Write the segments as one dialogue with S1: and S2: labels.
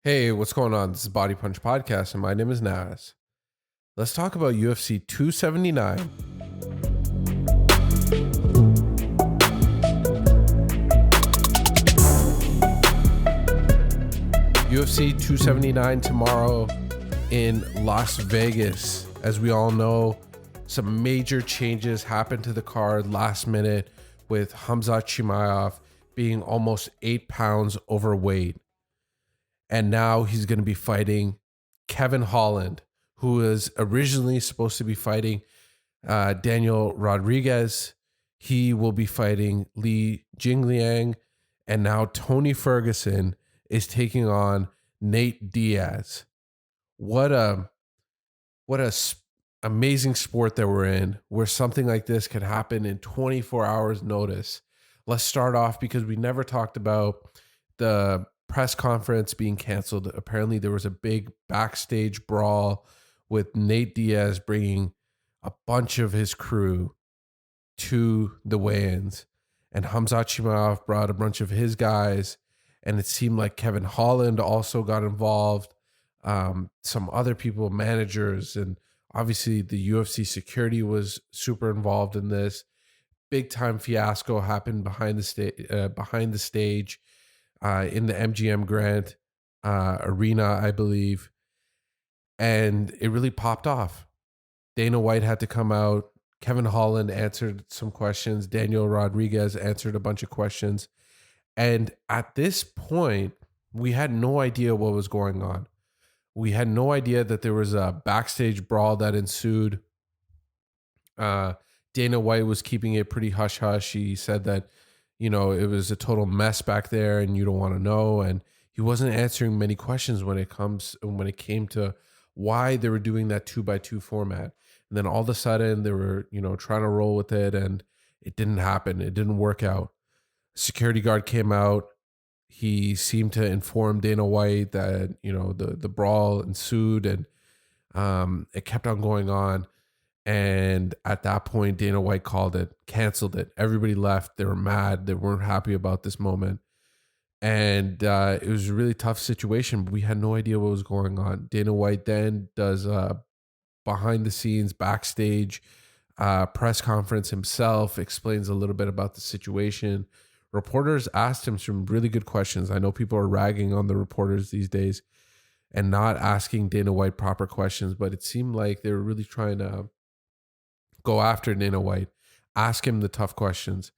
S1: Hey, what's going on? This is Body Punch Podcast, and my name is Naz. Let's talk about UFC 279. UFC 279 tomorrow in Las Vegas. As we all know, some major changes happened to the card last minute with Khamzat Chimaev being almost 8 pounds overweight. And now he's going to be fighting Kevin Holland, who was originally supposed to be fighting Daniel Rodriguez. He will be fighting Li Jingliang. And now Tony Ferguson is taking on Nate Diaz. What a amazing sport that we're in, where something like this could happen in 24 hours notice. Let's start off because we never talked about the press conference being canceled. Apparently there was a big backstage brawl with Nate Diaz bringing a bunch of his crew to the weigh-ins, and Khamzat Chimaev brought a bunch of his guys, and it seemed like Kevin Holland also got involved. Some other people, managers, and obviously the UFC security was super involved in this. Big time fiasco happened behind the stage in the MGM Grand Arena, I believe. And it really popped off. Dana White had to come out. Kevin Holland answered some questions. Daniel Rodriguez answered a bunch of questions. And at this point, we had no idea what was going on. We had no idea that there was a backstage brawl that ensued. Dana White was keeping it pretty hush-hush. He said that, it was a total mess back there and you don't want to know. And he wasn't answering many questions when it came to why they were doing that 2x2 format. And then all of a sudden they were, trying to roll with it, and it didn't happen. It didn't work out. Security guard came out. He seemed to inform Dana White that, the brawl ensued, and it kept on going on. And at that point, Dana White called it, canceled it. Everybody left. They were mad. They weren't happy about this moment. And it was a really tough situation, but we had no idea what was going on. Dana White then does a behind the scenes, backstage press conference himself, explains a little bit about the situation. Reporters asked him some really good questions. I know people are ragging on the reporters these days and not asking Dana White proper questions, but it seemed like they were really trying to go after Dana White, ask him the tough questions.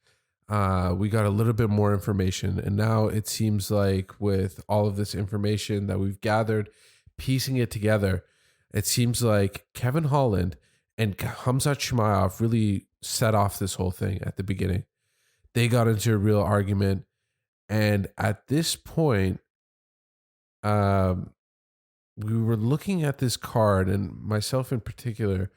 S1: We got a little bit more information, and now it seems like with all of this information that we've gathered, piecing it together, it seems like Kevin Holland and Khamzat Chimaev really set off this whole thing at the beginning. They got into a real argument, and at this point, we were looking at this card, and myself in particular,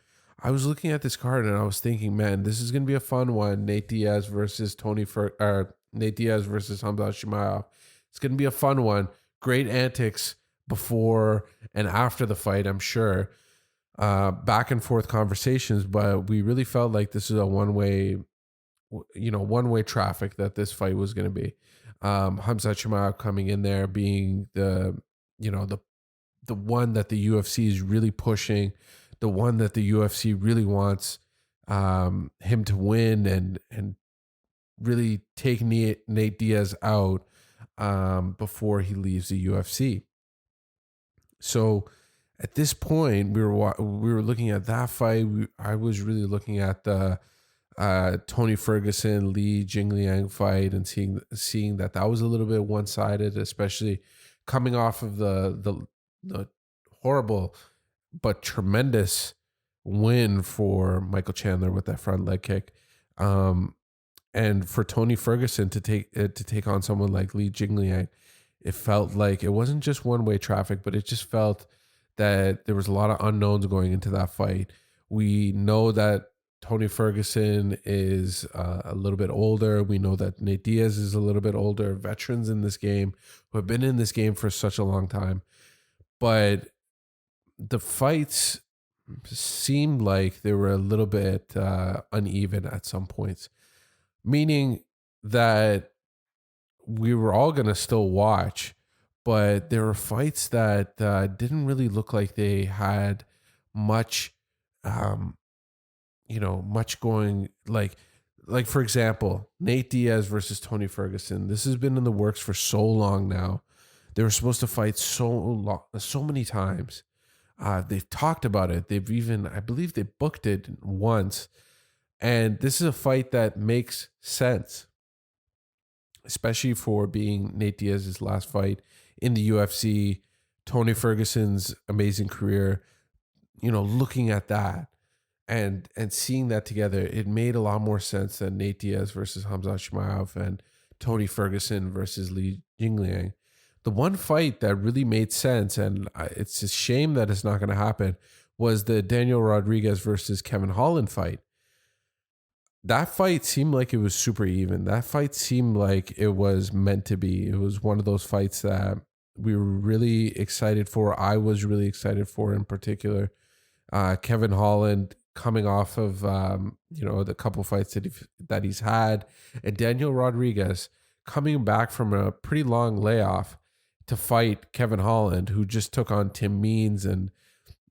S1: I was looking at this card and I was thinking, man, this is going to be a fun one. Nate Diaz versus Nate Diaz versus Khamzat Chimaev. It's going to be a fun one. Great antics before and after the fight, I'm sure. Back and forth conversations, but we really felt like this is a one-way traffic that this fight was going to be. Khamzat Chimaev coming in there being the one that the UFC is really pushing, the one that the UFC really wants him to win and really take Nate Diaz out before he leaves the UFC. So at this point, we were looking at that fight. I was really looking at the Tony Ferguson, Li Jingliang fight, and seeing that was a little bit one-sided, especially coming off of the horrible but tremendous win for Michael Chandler with that front leg kick, and for Tony Ferguson to take on someone like Li Jingliang, it felt like it wasn't just one-way traffic, but it just felt that there was a lot of unknowns going into that fight. We know that Tony Ferguson is a little bit older. We know that Nate Diaz is a little bit older, veterans in this game who have been in this game for such a long time. But the fights seemed like they were a little bit uneven at some points, meaning that we were all going to still watch, but there were fights that didn't really look like they had much, um, much going, like for example, Nate Diaz versus Tony Ferguson. This has been in the works for so long now. They were supposed to fight so many times. They've talked about it. They've even, I believe, they booked it once. And this is a fight that makes sense, especially for being Nate Diaz's last fight in the UFC, Tony Ferguson's amazing career. Looking at that and seeing that together, it made a lot more sense than Nate Diaz versus Khamzat Chimaev and Tony Ferguson versus Li Jingliang. The one fight that really made sense, and it's a shame that it's not going to happen, was the Daniel Rodriguez versus Kevin Holland fight. That fight seemed like it was super even. That fight seemed like it was meant to be. It was one of those fights that we were really excited for. I was really excited for in particular. Kevin Holland coming off of the couple fights that he's had, and Daniel Rodriguez coming back from a pretty long layoff to fight Kevin Holland, who just took on Tim Means and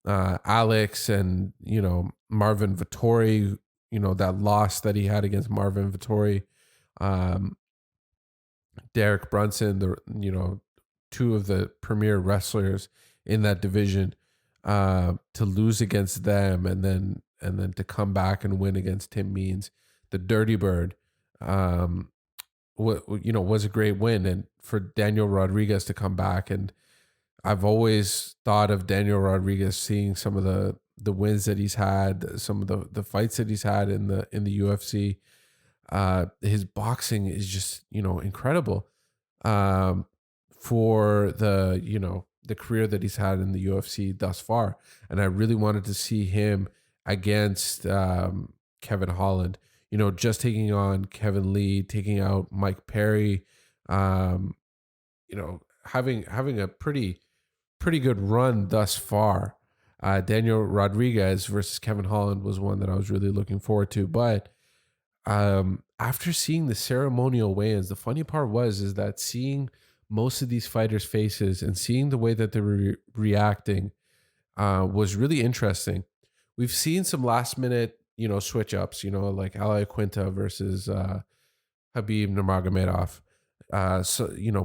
S1: Alex and Marvin Vettori. That loss that he had against Marvin Vettori, Derek Brunson, two of the premier wrestlers in that division, to lose against them and then to come back and win against Tim Means, the Dirty Bird, was a great win. And for Daniel Rodriguez to come back, and I've always thought of Daniel Rodriguez, seeing some of the wins that he's had, some of the fights that he's had in the UFC. His boxing is just incredible, for the career that he's had in the UFC thus far. And I really wanted to see him against Kevin Holland. Just taking on Kevin Lee, taking out Mike Perry. Having a pretty good run thus far. Daniel Rodriguez versus Kevin Holland was one that I was really looking forward to. But after seeing the ceremonial weigh-ins, the funny part is that seeing most of these fighters' faces and seeing the way that they were reacting was really interesting. We've seen some last minute, switch ups, like Ali Quinta versus Habib Nurmagomedov.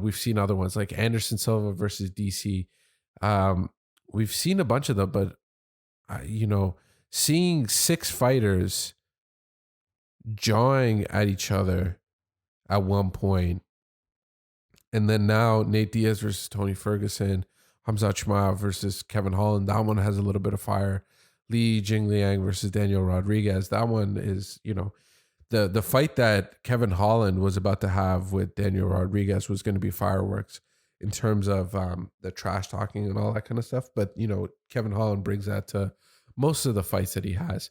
S1: We've seen other ones like Anderson Silva versus DC. We've seen a bunch of them, but seeing 6 fighters jawing at each other at one point, and then now Nate Diaz versus Tony Ferguson, Khamzat Chimaev versus Kevin Holland, that one has a little bit of fire. Li Jingliang versus Daniel Rodriguez, that one is, the fight that Kevin Holland was about to have with Daniel Rodriguez was going to be fireworks in terms of the trash talking and all that kind of stuff. But, Kevin Holland brings that to most of the fights that he has.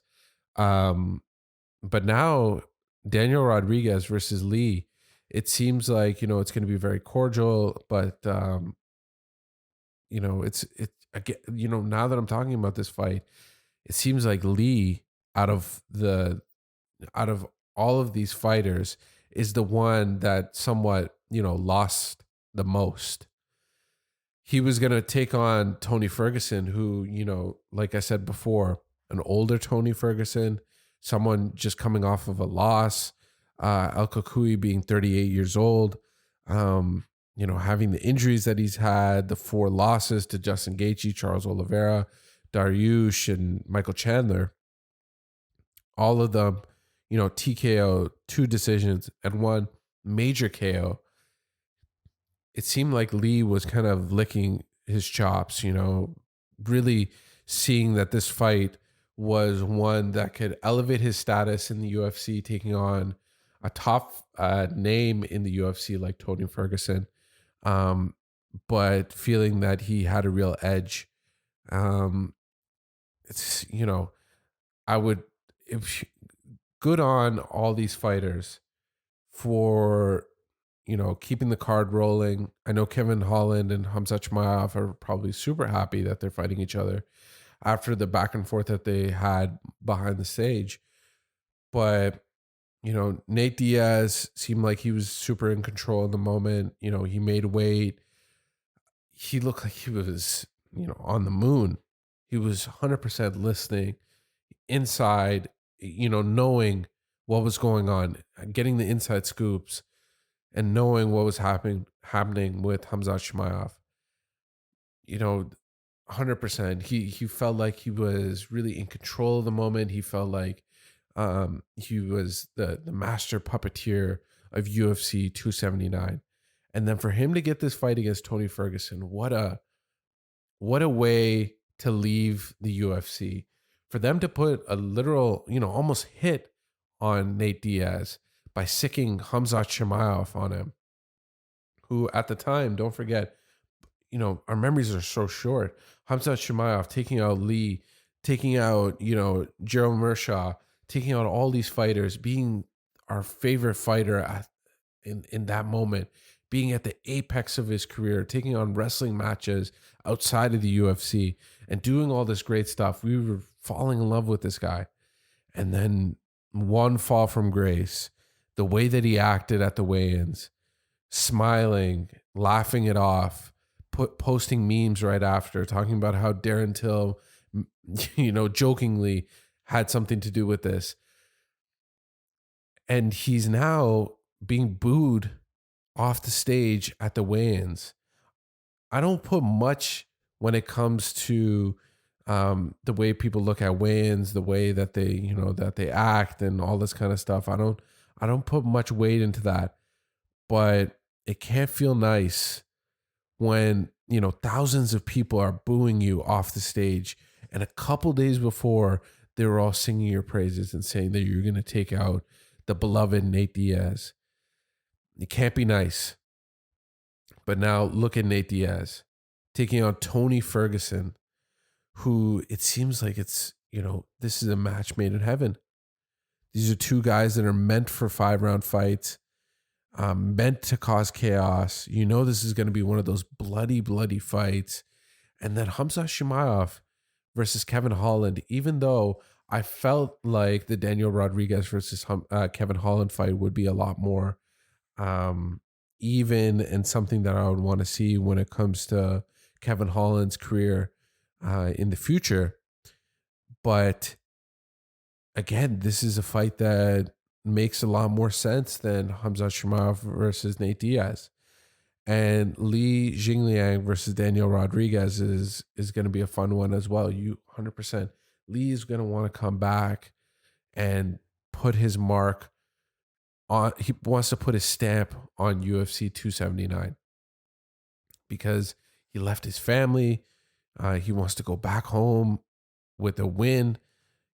S1: But now Daniel Rodriguez versus Lee, it seems like, it's going to be very cordial, but, it's again, now that I'm talking about this fight, it seems like Lee out of all of these fighters is the one that somewhat, lost the most. He was going to take on Tony Ferguson, who, like I said before, an older Tony Ferguson, someone just coming off of a loss, El Kakui being 38 years old, having the injuries that he's had, the 4 losses to Justin Gaethje, Charles Oliveira, Dariush, and Michael Chandler, all of them, TKO, 2 decisions, and 1 major KO. It seemed like Lee was kind of licking his chops, really seeing that this fight was one that could elevate his status in the UFC, taking on a top name in the UFC like Tony Ferguson, but feeling that he had a real edge. It's, I would, good on all these fighters for, keeping the card rolling. I know Kevin Holland and Khamzat Chimaev are probably super happy that they're fighting each other after the back and forth that they had behind the stage. But, Nate Diaz seemed like he was super in control in the moment. He made weight. he looked like he was, on the moon. He was 100% listening inside, knowing what was going on, getting the inside scoops and knowing what was happening with Khamzat Chimaev. 100%. He felt like he was really in control of the moment. He felt like he was the master puppeteer of UFC 279. And then for him to get this fight against Tony Ferguson, what a way to leave the UFC. For them to put a literal, almost hit on Nate Diaz by sicking Khamzat Chimaev on him, who at the time, don't forget, our memories are so short. Khamzat Chimaev taking out Lee, taking out, Gerald Mershaw, taking out all these fighters, being our favorite fighter in that moment, being at the apex of his career, taking on wrestling matches outside of the UFC and doing all this great stuff. We were falling in love with this guy. And then one fall from grace, the way that he acted at the weigh-ins, smiling, laughing it off, posting memes right after, talking about how Darren Till, jokingly had something to do with this. And he's now being booed off the stage at the weigh-ins. I don't put much when it comes to the way people look at weigh-ins, the way that they act and all this kind of stuff. I don't put much weight into that, but it can't feel nice when, thousands of people are booing you off the stage. And a couple days before, they were all singing your praises and saying that you're going to take out the beloved Nate Diaz. It can't be nice. But now look at Nate Diaz taking on Tony Ferguson, who it seems like this is a match made in heaven. These are two guys that are meant for 5-round fights, meant to cause chaos. This is going to be one of those bloody, bloody fights. And then Khamzat Chimaev versus Kevin Holland, even though I felt like the Daniel Rodriguez versus Kevin Holland fight would be a lot more even and something that I would want to see when it comes to Kevin Holland's career in the future. But again, this is a fight that makes a lot more sense than Khamzat Chimaev versus Nate Diaz. And Li Jingliang versus Daniel Rodriguez is going to be a fun one as well. 100%. Lee is going to want to come back and put his mark on. He wants to put his stamp on UFC 279 because he left his family. He wants to go back home with a win.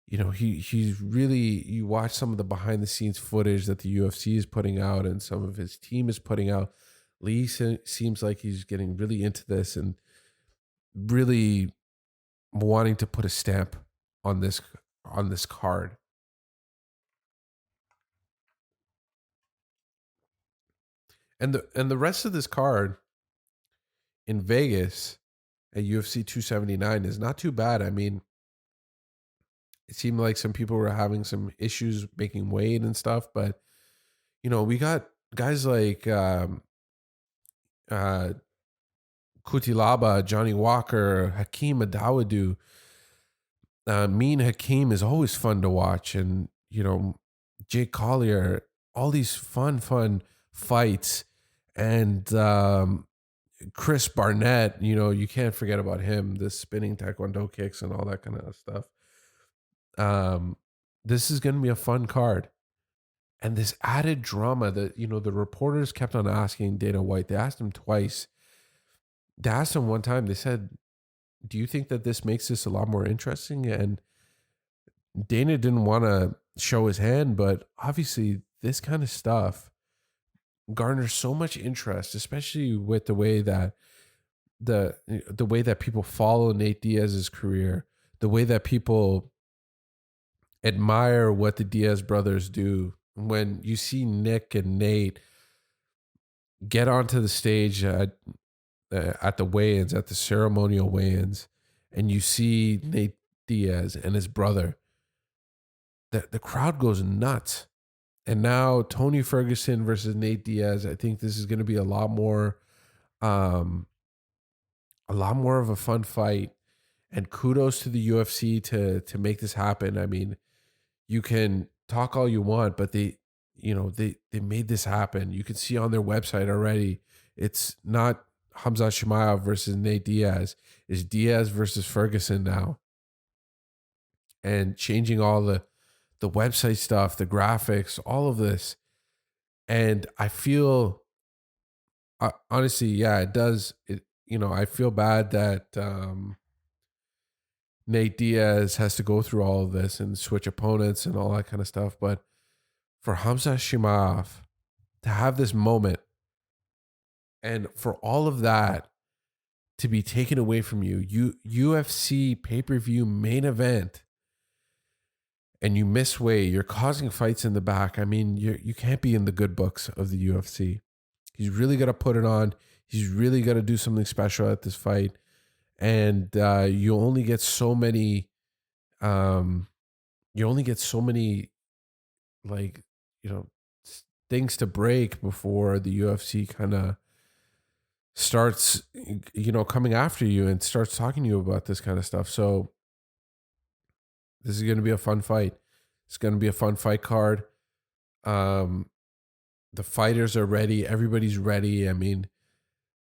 S1: He's really, you watch some of the behind the scenes footage that the UFC is putting out and some of his team is putting out. Lee seems like he's getting really into this and really wanting to put a stamp on this card. And the rest of this card in Vegas at UFC 279 is not too bad. I mean, it seemed like some people were having some issues making weight and stuff, but we got guys like Kutilaba, Johnny Walker, Hakeem Adawadu. Mean Hakeem is always fun to watch, and Jake Collier, all these fun fights, and Chris Barnett. You can't forget about him. The spinning taekwondo kicks and all that kind of stuff. This is going to be a fun card. And this added drama that, the reporters kept on asking Dana White. They asked him twice. They asked him one time, they said, do you think that this makes this a lot more interesting? And Dana didn't want to show his hand, but obviously this kind of stuff garners so much interest, especially with the way that the way that people follow Nate Diaz's career, the way that people admire what the Diaz brothers do. When you see Nick and Nate get onto the stage at the weigh-ins, at the ceremonial weigh-ins, and you see Nate Diaz and his brother, the crowd goes nuts. And now Tony Ferguson versus Nate Diaz, I think this is going to be a lot more a lot more of a fun fight. And kudos to the UFC to make this happen. I mean, you can talk all you want, but they made this happen. You can see on their website already. It's not Khamzat Chimaev versus Nate Diaz. It's Diaz versus Ferguson now. And changing all the website stuff, the graphics, all of this. And I feel honestly, yeah, it does. I feel bad that Nate Diaz has to go through all of this and switch opponents and all that kind of stuff. But for Khamzat Chimaev to have this moment and for all of that to be taken away from you, UFC pay-per-view main event, and you miss weight, you're causing fights in the back. I mean, you can't be in the good books of the UFC. He's really got to put it on. He's really got to do something special at this fight. And you only get so many like, things to break before the UFC kind of starts, coming after you and starts talking to you about this kind of stuff. So this is going to be a fun fight. It's going to be a fun fight card. The fighters are ready. Everybody's ready. I mean,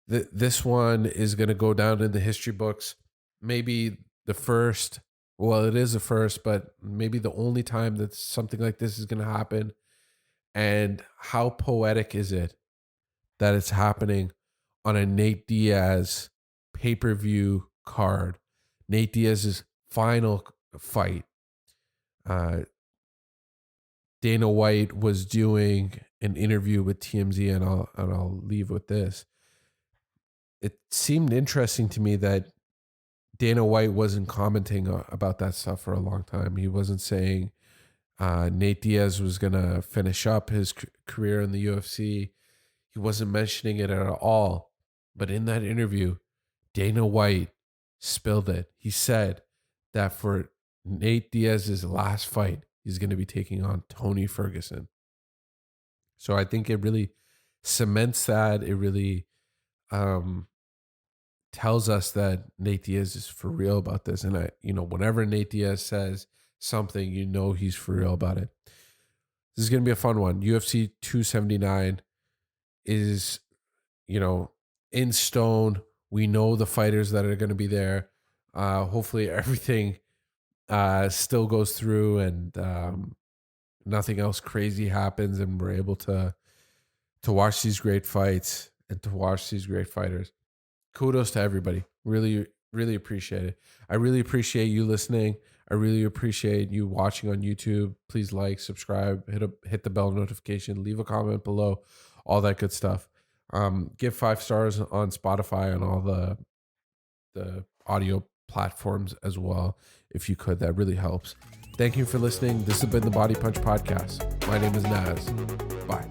S1: this one is going to go down in the history books. Maybe the first, well, it is the first, but maybe the only time that something like this is going to happen. And how poetic is it that it's happening on a Nate Diaz pay-per-view card? Nate Diaz's final fight. Dana White was doing an interview with TMZ, and I'll leave with this. It seemed interesting to me that Dana White wasn't commenting about that stuff for a long time. He wasn't saying Nate Diaz was going to finish up his career in the UFC. He wasn't mentioning it at all. But in that interview, Dana White spilled it. He said that for Nate Diaz's last fight, he's going to be taking on Tony Ferguson. So I think it really cements that. It really tells us that Nate Diaz is for real about this. And whenever Nate Diaz says something, he's for real about it. This is going to be a fun one. UFC 279 is, in stone. We know the fighters that are going to be there. Hopefully everything still goes through and nothing else crazy happens, and we're able to watch these great fights and to watch these great fighters. Kudos to everybody. Really, really appreciate it. I really appreciate you listening. I really appreciate you watching on YouTube. Please like, subscribe, hit the bell notification, leave a comment below, all that good stuff. Give 5 stars on Spotify and all the audio platforms as well. If you could, that really helps. Thank you for listening. This has been the Body Punch Podcast. My name is Naz. Bye.